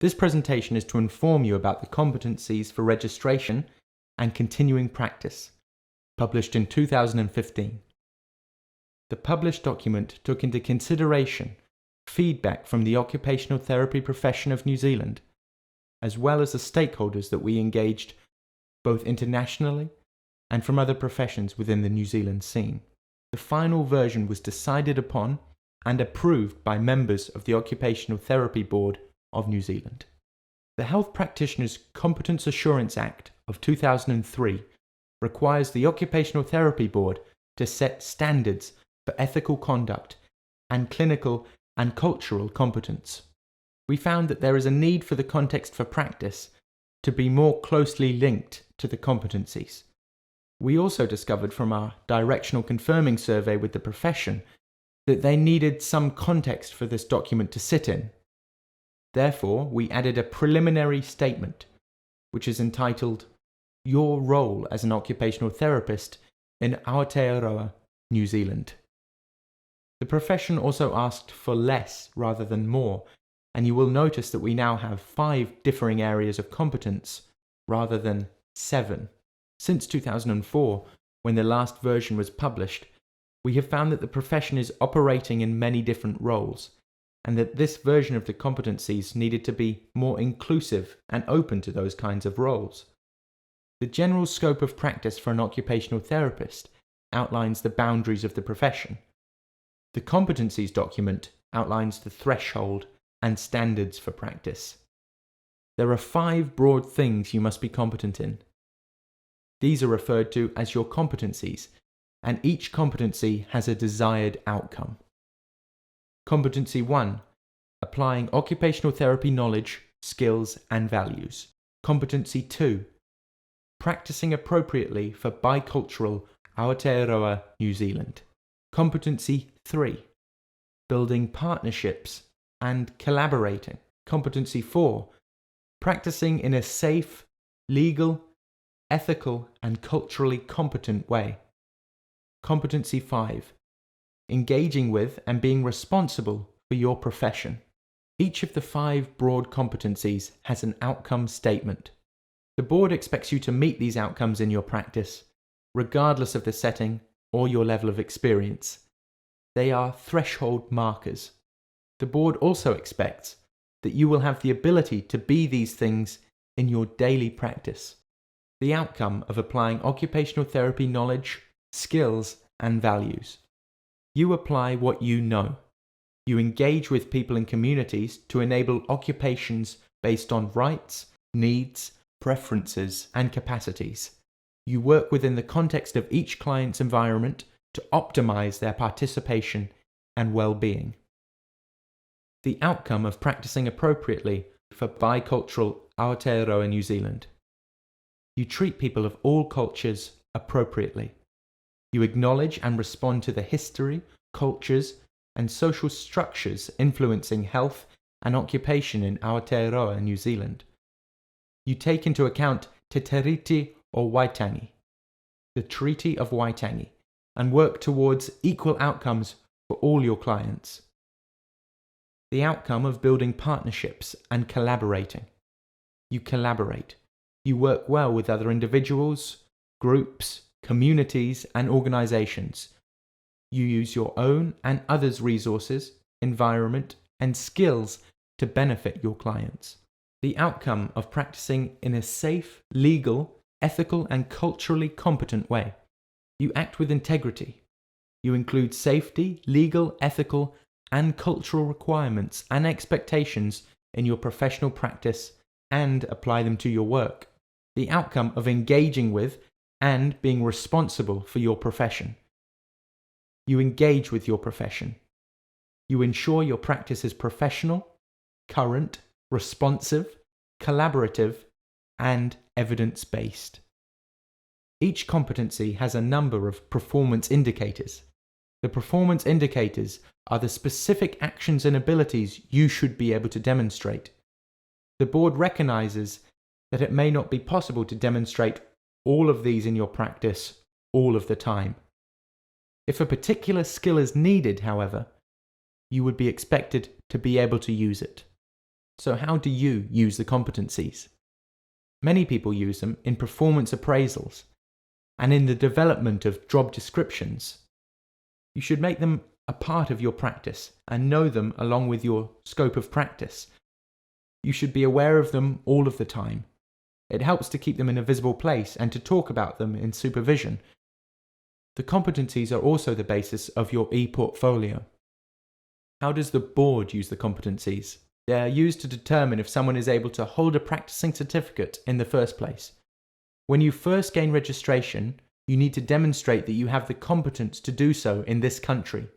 This presentation is to inform you about the competencies for registration and continuing practice, published in 2015. The published document took into consideration feedback from the occupational therapy profession of New Zealand, as well as the stakeholders that we engaged both internationally and from other professions within the New Zealand scene. The final version was decided upon and approved by members of the Occupational Therapy Board of New Zealand. The Health Practitioners Competence Assurance Act of 2003 requires the Occupational Therapy Board to set standards for ethical conduct and clinical and cultural competence. We found that there is a need for the context for practice to be more closely linked to the competencies. We also discovered from our directional confirming survey with the profession that they needed some context for this document to sit in. Therefore, we added a preliminary statement, which is entitled, "Your Role as an Occupational Therapist in Aotearoa, New Zealand." The profession also asked for less rather than more, and you will notice that we now have 5 differing areas of competence rather than 7. Since 2004, when the last version was published, we have found that the profession is operating in many different roles, and that this version of the competencies needed to be more inclusive and open to those kinds of roles. The general scope of practice for an occupational therapist outlines the boundaries of the profession. The competencies document outlines the threshold and standards for practice. There are 5 broad things you must be competent in. These are referred to as your competencies, and each competency has a desired outcome. Competency 1. Applying occupational therapy knowledge, skills, and values. Competency 2. Practicing appropriately for bicultural Aotearoa, New Zealand. Competency 3. Building partnerships and collaborating. Competency 4. Practicing in a safe, legal, ethical, and culturally competent way. Competency 5. Engaging with and being responsible for your profession. Each of the 5 broad competencies has an outcome statement. The board expects you to meet these outcomes in your practice, regardless of the setting or your level of experience. They are threshold markers. The board also expects that you will have the ability to be these things in your daily practice. The outcome of applying occupational therapy knowledge, skills, and values. You apply what you know. You engage with people and communities to enable occupations based on rights, needs, preferences, and capacities. You work within the context of each client's environment to optimize their participation and well-being. The outcome of practicing appropriately for bicultural Aotearoa, New Zealand. You treat people of all cultures appropriately. You acknowledge and respond to the history, cultures, and social structures influencing health and occupation in Aotearoa, New Zealand. You take into account Te Tiriti o Waitangi, the Treaty of Waitangi, and work towards equal outcomes for all your clients. The outcome of building partnerships and collaborating. You collaborate. You work well with other individuals, groups, communities, and organizations. You use your own and others' resources, environment, and skills to benefit your clients. The outcome of practicing in a safe, legal, ethical, and culturally competent way. You act with integrity. You include safety, legal, ethical, and cultural requirements and expectations in your professional practice and apply them to your work. The outcome of engaging with and being responsible for your profession. You engage with your profession. You ensure your practice is professional, current, responsive, collaborative, and evidence-based. Each competency has a number of performance indicators. The performance indicators are the specific actions and abilities you should be able to demonstrate. The board recognizes that it may not be possible to demonstrate all of these in your practice all of the time. If a particular skill is needed, however, you would be expected to be able to use it. So how do you use the competencies? Many people use them in performance appraisals and in the development of job descriptions. You should make them a part of your practice and know them along with your scope of practice. You should be aware of them all of the time. It helps to keep them in a visible place and to talk about them in supervision. The competencies are also the basis of your e-portfolio. How does the board use the competencies? They are used to determine if someone is able to hold a practicing certificate in the first place. When you first gain registration, you need to demonstrate that you have the competence to do so in this country.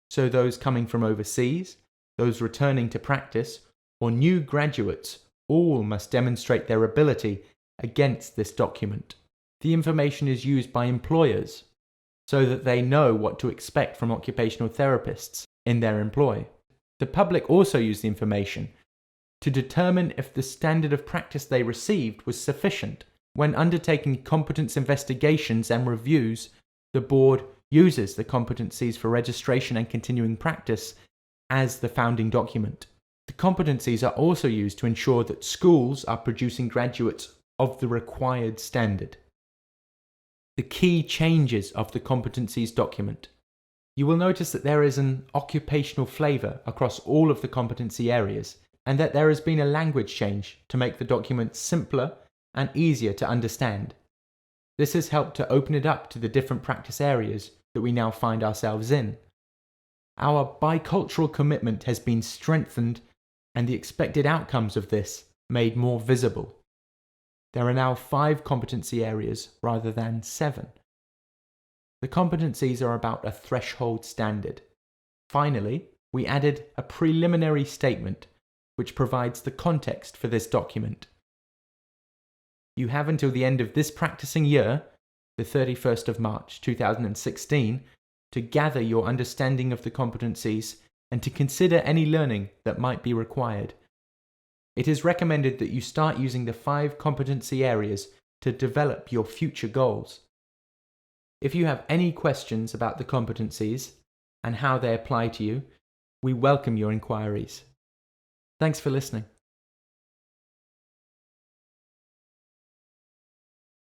So those coming from overseas, those returning to practice, or new graduates all must demonstrate their ability against this document. The information is used by employers so that they know what to expect from occupational therapists in their employ. The public also use the information to determine if the standard of practice they received was sufficient. When undertaking competence investigations and reviews, the board uses the competencies for registration and continuing practice as the founding document. The competencies are also used to ensure that schools are producing graduates of the required standard. The key changes of the competencies document. You will notice that there is an occupational flavour across all of the competency areas, and that there has been a language change to make the document simpler and easier to understand. This has helped to open it up to the different practice areas that we now find ourselves in. Our bicultural commitment has been strengthened and the expected outcomes of this made more visible. There are now 5 competency areas rather than 7. The competencies are about a threshold standard. Finally, we added a preliminary statement which provides the context for this document. You have until the end of this practicing year, the 31st of March 2016, to gather your understanding of the competencies and to consider any learning that might be required. It is recommended that you start using the 5 competency areas to develop your future goals. If you have any questions about the competencies and how they apply to you, we welcome your inquiries. Thanks for listening.